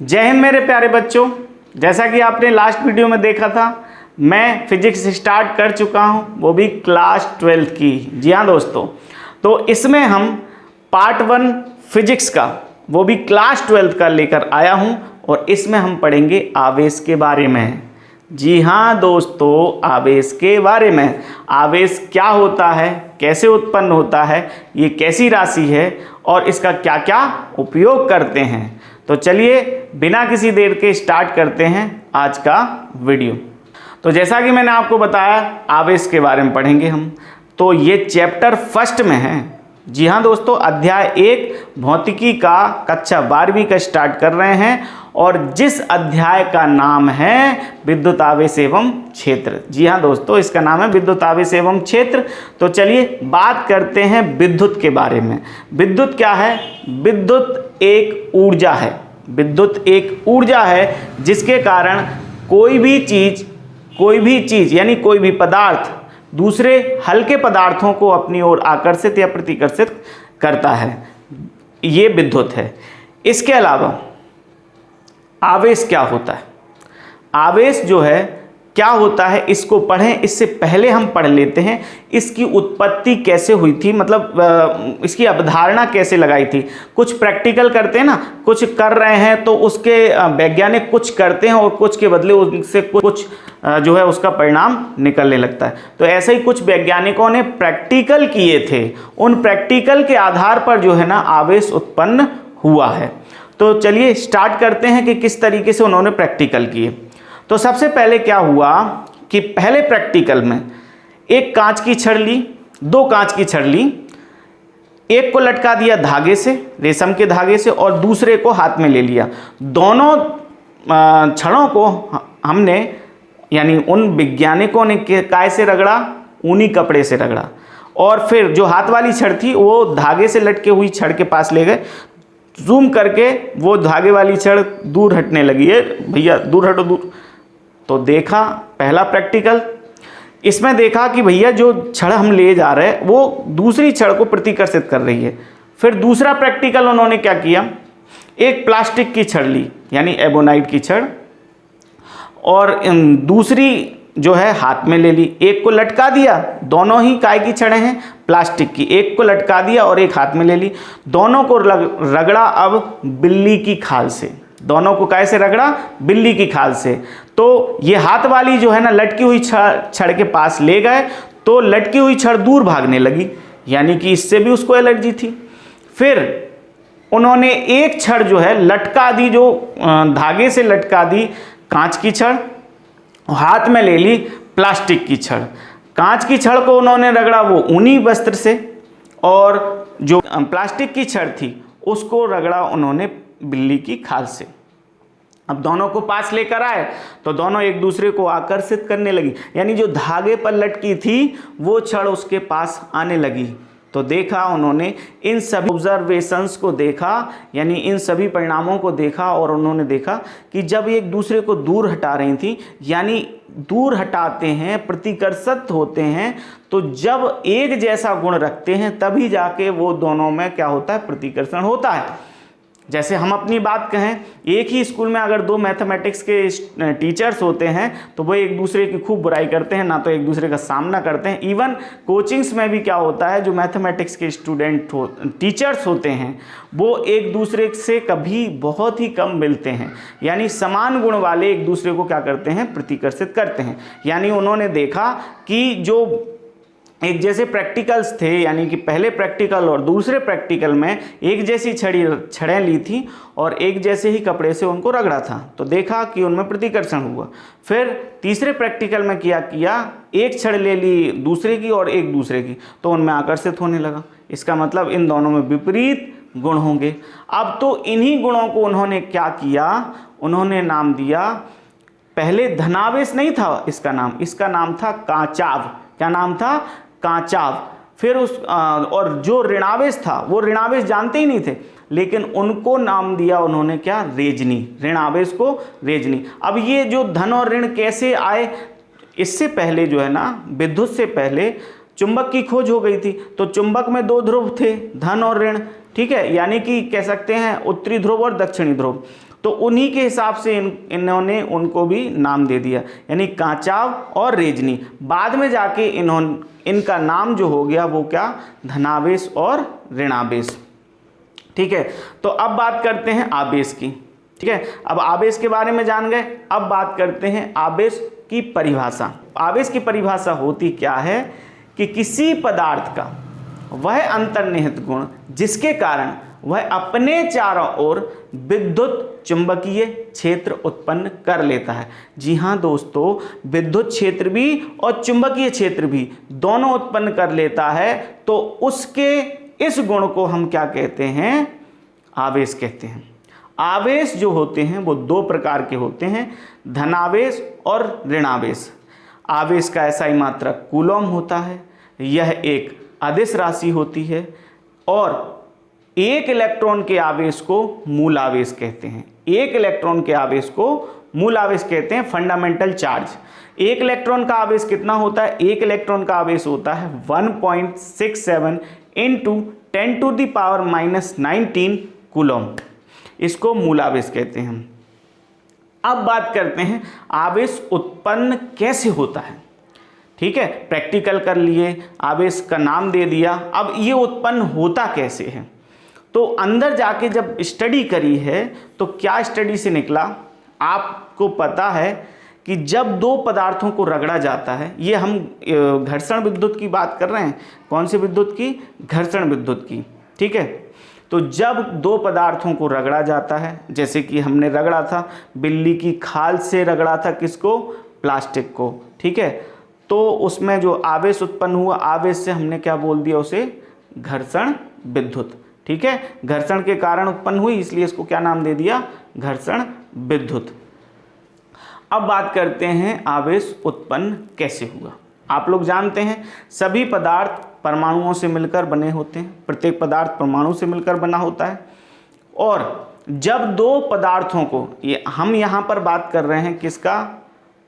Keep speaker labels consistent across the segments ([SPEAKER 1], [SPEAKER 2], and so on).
[SPEAKER 1] जय हिंद मेरे प्यारे बच्चों। जैसा कि आपने लास्ट वीडियो में देखा था, मैं फिजिक्स स्टार्ट कर चुका हूं, वो भी क्लास 12 की। जी हाँ दोस्तों, तो इसमें हम पार्ट 1 फिजिक्स का, वो भी क्लास 12 का लेकर आया हूं और इसमें हम पढ़ेंगे आवेश के बारे में। जी हाँ दोस्तों, आवेश के बारे में। आवेश क्या होता है, कैसे उत्पन्न होता है, ये कैसी राशि है और इसका क्या क्या उपयोग करते हैं। तो चलिए बिना किसी देर के स्टार्ट करते हैं आज का वीडियो। तो जैसा कि मैंने आपको बताया, आवेश के बारे में पढ़ेंगे हम। तो ये चैप्टर फर्स्ट में है। जी हाँ दोस्तों, अध्याय 1 भौतिकी का कक्षा 12वीं का स्टार्ट कर रहे हैं और जिस अध्याय का नाम है विद्युत आवेश एवं क्षेत्र। जी हाँ दोस्तों, इसका नाम है विद्युत आवेश एवं क्षेत्र। तो चलिए बात करते हैं विद्युत के बारे में। विद्युत क्या है? विद्युत एक ऊर्जा है। विद्युत एक ऊर्जा है जिसके कारण कोई भी चीज यानी कोई भी पदार्थ दूसरे हल्के पदार्थों को अपनी ओर आकर्षित या प्रतिकर्षित करता है, ये विद्युत है। इसके अलावा आवेश क्या होता है? आवेश जो है क्या होता है, इसको पढ़ें। इससे पहले हम पढ़ लेते हैं इसकी उत्पत्ति कैसे हुई थी, मतलब इसकी अवधारणा कैसे लगाई थी। कुछ प्रैक्टिकल करते हैं ना, कुछ कर रहे हैं तो उसके वैज्ञानिक कुछ करते हैं और कुछ के बदले उनसे कुछ जो है उसका परिणाम निकलने लगता है। तो ऐसे ही कुछ वैज्ञानिकों ने प्रैक्टिकल किए थे, उन प्रैक्टिकल के आधार पर जो है ना आवेश उत्पन्न हुआ है। तो चलिए स्टार्ट करते हैं कि किस तरीके से उन्होंने प्रैक्टिकल किए। तो सबसे पहले क्या हुआ कि पहले प्रैक्टिकल में एक कांच की छड़ ली, 2 कांच की छड़ ली, एक को लटका दिया धागे से, रेशम के धागे से, और दूसरे को हाथ में ले लिया। दोनों छड़ों को हमने यानी उन वैज्ञानिकों ने काय से रगड़ा? ऊनी कपड़े से रगड़ा। और फिर जो हाथ वाली छड़ थी वो धागे से लटके हुई छड़ के पास ले गए। जूम करके वो धागे वाली छड़ दूर हटने लगी है, भैया दूर हटो दूर। तो देखा पहला प्रैक्टिकल, इसमें देखा कि भैया जो छड़ हम ले जा रहे हैं वो दूसरी छड़ को प्रतिकर्षित कर रही है। फिर दूसरा प्रैक्टिकल उन्होंने क्या किया, एक प्लास्टिक की छड़ ली यानी एबोनाइट की छड़, और दूसरी जो है हाथ में ले ली। एक को लटका दिया, दोनों ही काय की छड़ें हैं प्लास्टिक की, एक को लटका दिया और एक हाथ में ले ली। दोनों को रगड़ा अब बिल्ली की खाल से। दोनों को काय से रगड़ा? बिल्ली की खाल से। तो ये हाथ वाली जो है ना लटकी हुई छड़ के पास ले गए तो लटकी हुई छड़ दूर भागने लगी, यानी कि इससे भी उसको एलर्जी थी। फिर उन्होंने एक छड़ जो है लटका दी, जो धागे से लटका दी कांच की छड़, हाथ में ले ली प्लास्टिक की छड़। कांच की छड़ को उन्होंने रगड़ा वो ऊनी वस्त्र से, और जो प्लास्टिक की छड़ थी उसको रगड़ा उन्होंने बिल्ली की खाल से। अब दोनों को पास लेकर आए तो दोनों एक दूसरे को आकर्षित करने लगी, यानी जो धागे पर लटकी थी वो छड़ उसके पास आने लगी। तो देखा उन्होंने इन सभी ऑब्जर्वेशंस को देखा, यानी इन सभी परिणामों को देखा, और उन्होंने देखा कि जब एक दूसरे को दूर हटा रही थी, यानी दूर हटाते हैं प्रतिकर्षित होते हैं, तो जब एक जैसा गुण रखते हैं तभी जाके वो दोनों में क्या होता है, प्रतिकर्षण होता है। जैसे हम अपनी बात कहें, एक ही स्कूल में अगर 2 मैथमेटिक्स के टीचर्स होते हैं तो वो एक दूसरे की खूब बुराई करते हैं, ना तो एक दूसरे का सामना करते हैं। इवन कोचिंग्स में भी क्या होता है, जो मैथमेटिक्स के टीचर्स होते हैं वो एक दूसरे से कभी बहुत ही कम मिलते हैं, यानी समान गुण वाले एक दूसरे को क्या करते हैं, प्रतिकर्षित करते हैं। यानी उन्होंने देखा कि जो एक जैसे प्रैक्टिकल्स थे, यानी कि पहले प्रैक्टिकल और दूसरे प्रैक्टिकल में एक जैसी छड़ें ली थी और एक जैसे ही कपड़े से उनको रगड़ा था, तो देखा कि उनमें प्रतिकर्षण हुआ। फिर तीसरे प्रैक्टिकल में क्या किया, एक छड़ ले ली दूसरे की और एक दूसरे की, तो उनमें आकर्षित होने लगा। इसका मतलब इन दोनों में विपरीत गुण होंगे। अब तो इन्हीं गुणों को उन्होंने क्या किया, उन्होंने नाम दिया, पहले धनावेश नहीं था इसका नाम था कांचाव। क्या नाम था? कांचाव। फिर और जो ऋणावेश था वो ऋणावेश जानते ही नहीं थे, लेकिन उनको नाम दिया उन्होंने क्या, रेजनी। ऋणावेश को रेजनी। अब ये जो धन और ऋण कैसे आए, इससे पहले जो है ना विद्युत से पहले चुंबक की खोज हो गई थी, तो चुंबक में 2 ध्रुव थे, धन और ऋण। ठीक है, यानी कि कह सकते हैं उत्तरी ध्रुव और दक्षिणी ध्रुव। तो उन्हीं के हिसाब से इन्होंने उनको भी नाम दे दिया, यानी कांचाव और रेजनी। बाद में जाके इनका नाम जो हो गया वो क्या, धनावेश और ऋणावेश। ठीक है, तो अब बात करते हैं आवेश की। ठीक है, अब आवेश के बारे में जान गए, अब बात करते हैं आवेश की परिभाषा। आवेश की परिभाषा होती क्या है कि किसी पदार्थ का वह अंतर्निहित गुण जिसके कारण वह अपने चारों ओर विद्युत चुंबकीय क्षेत्र उत्पन्न कर लेता है। जी हाँ दोस्तों, विद्युत क्षेत्र भी और चुंबकीय क्षेत्र भी दोनों उत्पन्न कर लेता है, तो उसके इस गुण को हम क्या कहते हैं, आवेश कहते हैं। आवेश जो होते हैं वो दो प्रकार के होते हैं, धनावेश और ऋणावेश। आवेश का SI मात्रक कूलॉम होता है, यह एक अदिश राशि होती है, और एक इलेक्ट्रॉन के आवेश को मूल आवेश कहते हैं। एक इलेक्ट्रॉन के आवेश को मूल आवेश कहते हैं, फंडामेंटल चार्ज। एक इलेक्ट्रॉन का आवेश कितना होता है, एक इलेक्ट्रॉन का आवेश होता है 1.67 इंटू 10⁻⁻19 कूलॉम। इसको मूल आवेश कहते हैं। अब बात करते हैं आवेश उत्पन्न कैसे होता है। ठीक है, प्रैक्टिकल कर लिए, आवेश का नाम दे दिया, अब ये उत्पन्न होता कैसे है। तो अंदर जाके जब स्टडी करी है तो क्या स्टडी से निकला, आपको पता है कि जब दो पदार्थों को रगड़ा जाता है, ये हम घर्षण विद्युत की बात कर रहे हैं। कौन सी विद्युत की, घर्षण विद्युत की। ठीक है, तो जब दो पदार्थों को रगड़ा जाता है, जैसे कि हमने रगड़ा था बिल्ली की खाल से, रगड़ा था किसको, प्लास्टिक को। ठीक है, तो उसमें जो आवेश उत्पन्न हुआ, आवेश से हमने क्या बोल दिया, उसे घर्षण विद्युत। ठीक है, घर्षण के कारण उत्पन्न हुई, इसलिए इसको क्या नाम दे दिया, घर्षण विद्युत। अब बात करते हैं आवेश उत्पन्न कैसे हुआ। आप लोग जानते हैं सभी पदार्थ परमाणुओं से मिलकर बने होते हैं, प्रत्येक पदार्थ परमाणु से मिलकर बना होता है। और जब दो पदार्थों को, ये हम यहाँ पर बात कर रहे हैं किसका,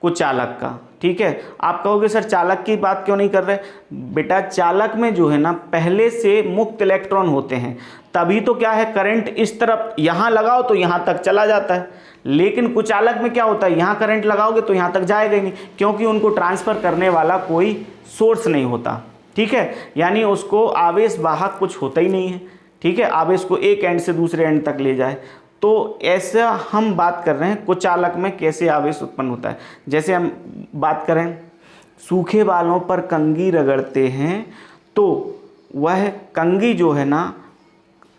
[SPEAKER 1] कुचालक का। ठीक है, आप कहोगे सर चालक की बात क्यों नहीं कर रहे, बेटा चालक में जो है ना पहले से मुक्त इलेक्ट्रॉन होते हैं, तभी तो क्या है, करंट इस तरफ यहाँ लगाओ तो यहाँ तक चला जाता है। लेकिन कुचालक में क्या होता है, यहाँ करंट लगाओगे तो यहाँ तक जाएगा ही नहीं, क्योंकि उनको ट्रांसफ़र करने वाला कोई सोर्स नहीं होता। ठीक है, यानी उसको आवेश वाहक कुछ होता ही नहीं है। ठीक है, आवेश को एक एंड से दूसरे एंड तक ले जाए। तो ऐसा हम बात कर रहे हैं कुचालक में कैसे आवेश उत्पन्न होता है। जैसे हम बात करें, सूखे बालों पर कंघी रगड़ते हैं तो वह कंघी जो है ना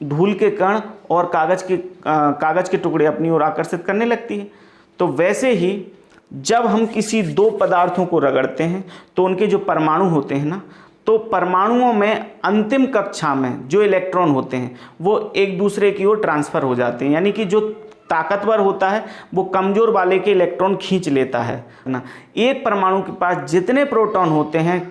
[SPEAKER 1] धूल के कण और कागज़ के टुकड़े अपनी ओर आकर्षित करने लगती है। तो वैसे ही जब हम किसी दो पदार्थों को रगड़ते हैं तो उनके जो परमाणु होते हैं ना, तो परमाणुओं में अंतिम कक्षा में जो इलेक्ट्रॉन होते हैं वो एक दूसरे की ओर ट्रांसफ़र हो जाते हैं, यानी कि जो ताकतवर होता है वो कमज़ोर वाले के इलेक्ट्रॉन खींच लेता है ना। एक परमाणु के पास जितने प्रोटॉन होते हैं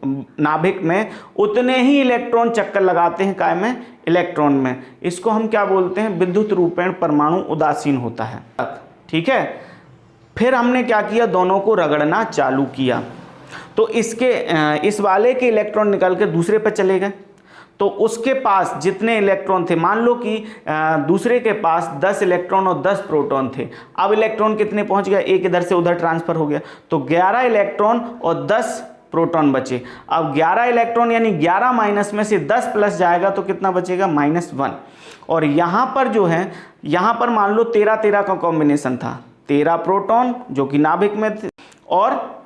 [SPEAKER 1] नाभिक में, उतने ही इलेक्ट्रॉन चक्कर लगाते हैं काय में, इलेक्ट्रॉन में। इसको हम क्या बोलते हैं, विद्युत रूपेण परमाणु उदासीन होता है। ठीक है, फिर हमने क्या किया, दोनों को रगड़ना चालू किया, तो इस वाले के इलेक्ट्रॉन निकल के दूसरे पर चले गए। तो उसके पास जितने इलेक्ट्रॉन थे, मान लो कि दूसरे के पास 10 इलेक्ट्रॉन और 10 प्रोटॉन थे। अब इलेक्ट्रॉन कितने पहुंच गया, एक इधर से उधर ट्रांसफ़र हो गया, तो 11 इलेक्ट्रॉन और 10 प्रोटॉन बचे। अब 11 इलेक्ट्रॉन यानी 11 माइनस में से 10 प्लस जाएगा तो कितना बचेगा, -1। और यहाँ पर जो है, यहाँ पर मान लो 13-13 का कॉम्बिनेशन था, 13 प्रोटॉन जो कि नाभिक में थे और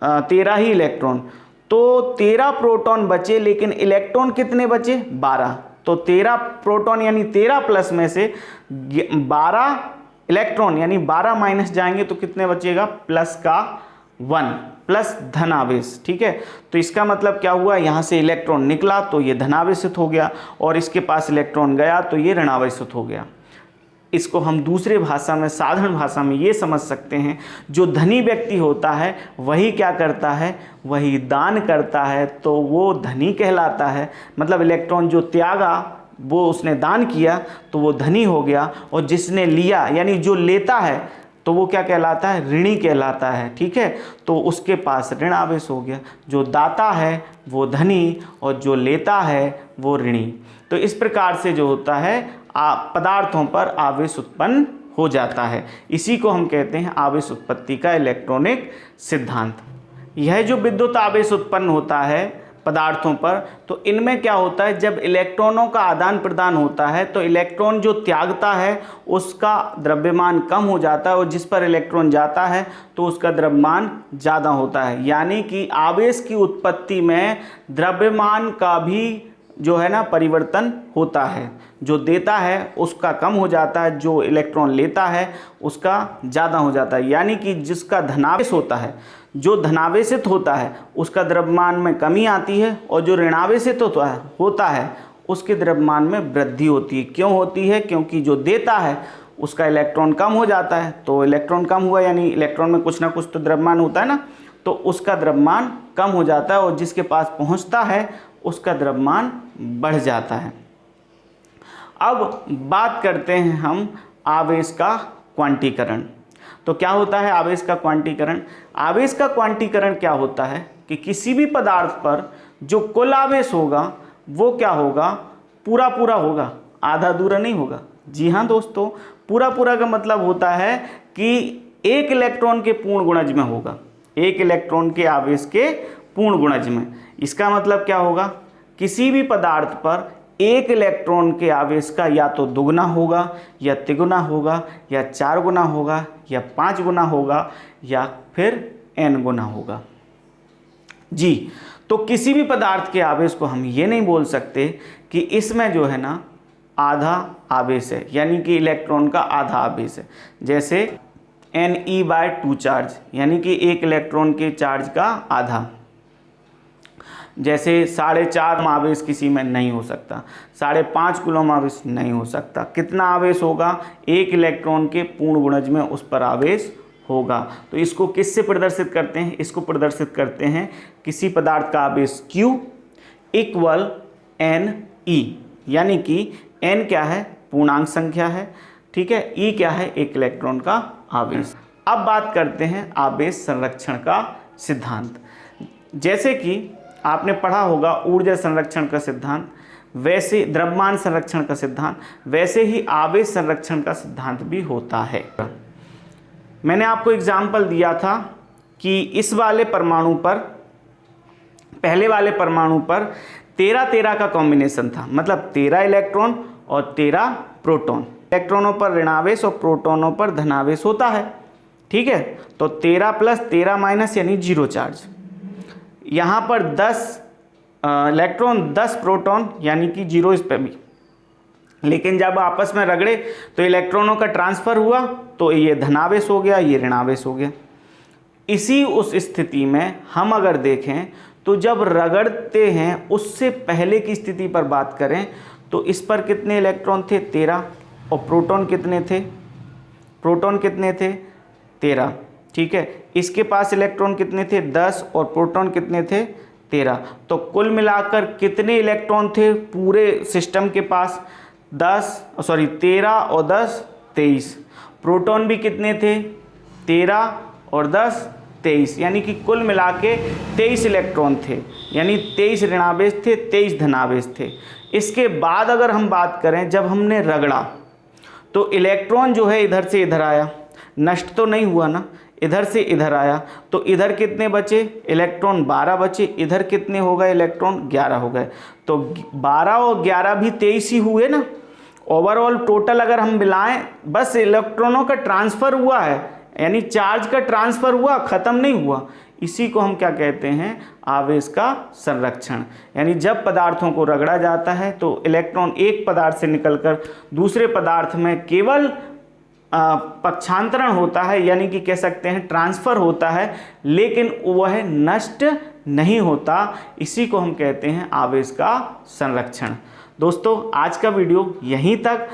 [SPEAKER 1] 13 ही इलेक्ट्रॉन, तो 13 प्रोटॉन बचे, लेकिन इलेक्ट्रॉन कितने बचे, 12। तो 13 प्रोटॉन यानी 13 प्लस में से 12 इलेक्ट्रॉन यानी 12 माइनस जाएंगे तो कितने बचेगा, +1 प्लस धनावेश। ठीक है, तो इसका मतलब क्या हुआ, यहाँ से इलेक्ट्रॉन निकला तो ये धनावेशित हो गया, और इसके पास इलेक्ट्रॉन गया तो ये ऋणावेशित हो गया। इसको हम दूसरे भाषा में, साधारण भाषा में ये समझ सकते हैं, जो धनी व्यक्ति होता है वही क्या करता है, वही दान करता है, तो वो धनी कहलाता है। मतलब इलेक्ट्रॉन जो त्यागा, वो उसने दान किया तो वो धनी हो गया, और जिसने लिया यानी जो लेता है तो वो क्या कहलाता है, ऋणी कहलाता है। ठीक है, तो उसके पास ऋण आवेश हो गया। जो दाता है वो धनी और जो लेता है वो ऋणी। तो इस प्रकार से जो होता है पदार्थों पर आवेश उत्पन्न हो जाता है। इसी को हम कहते हैं आवेश उत्पत्ति का इलेक्ट्रॉनिक सिद्धांत। यह जो विद्युत आवेश उत्पन्न होता है पदार्थों पर, तो इनमें क्या होता है, जब इलेक्ट्रॉनों का आदान प्रदान होता है तो इलेक्ट्रॉन जो त्यागता है उसका द्रव्यमान कम हो जाता है और जिस पर इलेक्ट्रॉन जाता है तो उसका द्रव्यमान ज़्यादा होता है। यानी कि आवेश की उत्पत्ति में द्रव्यमान का भी जो है ना परिवर्तन होता है। जो देता है उसका कम हो जाता है, जो इलेक्ट्रॉन लेता है उसका ज़्यादा हो जाता है। यानी कि जिसका धनावेश होता है, जो धनावेशित होता है उसका द्रव्यमान में कमी आती है और जो ऋणावेशित होता है उसके द्रव्यमान में वृद्धि होती है। क्यों होती है? क्योंकि जो देता है उसका इलेक्ट्रॉन कम हो जाता है, तो इलेक्ट्रॉन कम हुआ यानी इलेक्ट्रॉन में कुछ ना कुछ तो द्रव्यमान होता है ना, तो उसका द्रव्यमान कम हो जाता है और जिसके पास पहुंचता है उसका द्रव्यमान बढ़ जाता है। अब बात करते हैं हम आवेश का क्वांटीकरण। तो क्या होता है आवेश का क्वांटीकरण? आवेश का क्वांटीकरण क्या होता है कि किसी भी पदार्थ पर जो कुल आवेश होगा वो क्या होगा, पूरा पूरा होगा, आधा अधूरा नहीं होगा। जी हाँ दोस्तों, पूरा पूरा का मतलब होता है कि एक इलेक्ट्रॉन के पूर्ण गुणज में होगा, एक इलेक्ट्रॉन के आवेश के पूर्ण गुणज में। इसका मतलब क्या होगा, किसी भी पदार्थ पर एक इलेक्ट्रॉन के आवेश का या तो दुगुना होगा या तिगुना होगा या 4 गुना होगा या 5 गुना होगा या फिर n गुना होगा। जी, तो किसी भी पदार्थ के आवेश को हम ये नहीं बोल सकते कि इसमें जो है ना आधा आवेश है, यानी कि इलेक्ट्रॉन का आधा आवेश है। जैसे Ne/2 चार्ज, यानी कि एक इलेक्ट्रॉन के चार्ज का आधा। जैसे 4.5 आवेश किसी में नहीं हो सकता, 5.5 कूलम आवेश नहीं हो सकता। कितना आवेश होगा? एक इलेक्ट्रॉन के पूर्ण गुणज में उस पर आवेश होगा। तो इसको किससे प्रदर्शित करते हैं? इसको प्रदर्शित करते हैं किसी पदार्थ का आवेश Q इक्वल Ne, यानी कि n क्या है? पूर्णांक संख्या है, ठीक है। E क्या है? एक इलेक्ट्रॉन का आवेश। अब बात करते हैं आवेश संरक्षण का सिद्धांत। जैसे कि आपने पढ़ा होगा ऊर्जा संरक्षण का सिद्धांत, वैसे द्रव्यमान संरक्षण का सिद्धांत, वैसे ही आवेश संरक्षण का सिद्धांत भी होता है। मैंने आपको एग्जाम्पल दिया था कि इस वाले परमाणु पर, पहले वाले परमाणु पर 13-13 का कॉम्बिनेशन था, मतलब 13 इलेक्ट्रॉन और 13 प्रोटॉन। इलेक्ट्रॉनों पर ऋणावेश और प्रोटॉनों पर धनावेश होता है, ठीक है। तो 13 + 13- यानी 0 चार्ज। यहाँ पर 10 इलेक्ट्रॉन 10 प्रोटॉन यानी कि 0 इस पर भी। लेकिन जब आपस में रगड़े तो इलेक्ट्रॉनों का ट्रांसफ़र हुआ तो ये धनावेश हो गया, ये ऋणावेश हो गया। इसी उस स्थिति में हम अगर देखें तो जब रगड़ते हैं उससे पहले की स्थिति पर बात करें तो इस पर कितने इलेक्ट्रॉन थे? 13। और प्रोटॉन कितने थे? प्रोटॉन कितने थे? 13, ठीक है। इसके पास इलेक्ट्रॉन कितने थे? 10 और प्रोटॉन कितने थे? 13। तो कुल मिलाकर कितने इलेक्ट्रॉन थे पूरे सिस्टम के पास? 13 और 10 23। प्रोटॉन भी कितने थे? 13 और 10 23, यानी कि कुल मिला के 23 इलेक्ट्रॉन थे, यानी 23 ऋणावेश थे, 23 धनावेश थे। इसके बाद अगर हम बात करें, जब हमने रगड़ा तो इलेक्ट्रॉन जो है इधर से इधर आया, नष्ट तो नहीं हुआ ना, इधर से इधर आया, तो इधर कितने बचे? इलेक्ट्रॉन 12 बचे। इधर कितने हो गए? इलेक्ट्रॉन 11 हो गए। तो 12 और 11 भी 23 ही हुए ना। ओवरऑल टोटल अगर हम मिलाएं, बस इलेक्ट्रॉनों का ट्रांसफ़र हुआ है, यानी चार्ज का ट्रांसफ़र हुआ, ख़त्म नहीं हुआ। इसी को हम क्या कहते हैं? आवेश का संरक्षण। यानी जब पदार्थों को रगड़ा जाता है तो इलेक्ट्रॉन एक पदार्थ से निकलकर दूसरे पदार्थ में केवल पक्षांतरण होता है, यानी कि कह सकते हैं ट्रांसफ़र होता है, लेकिन वह नष्ट नहीं होता। इसी को हम कहते हैं आवेश का संरक्षण। दोस्तों, आज का वीडियो यहीं तक।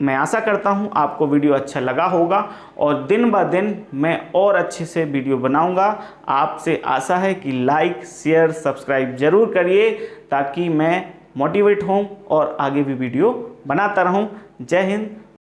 [SPEAKER 1] मैं आशा करता हूं आपको वीडियो अच्छा लगा होगा और दिन ब दिन मैं और अच्छे से वीडियो बनाऊंगा। आपसे आशा है कि लाइक, शेयर, सब्सक्राइब ज़रूर करिए ताकि मैं मोटिवेट हूं और आगे भी वीडियो बनाता रहूं। जय हिंद,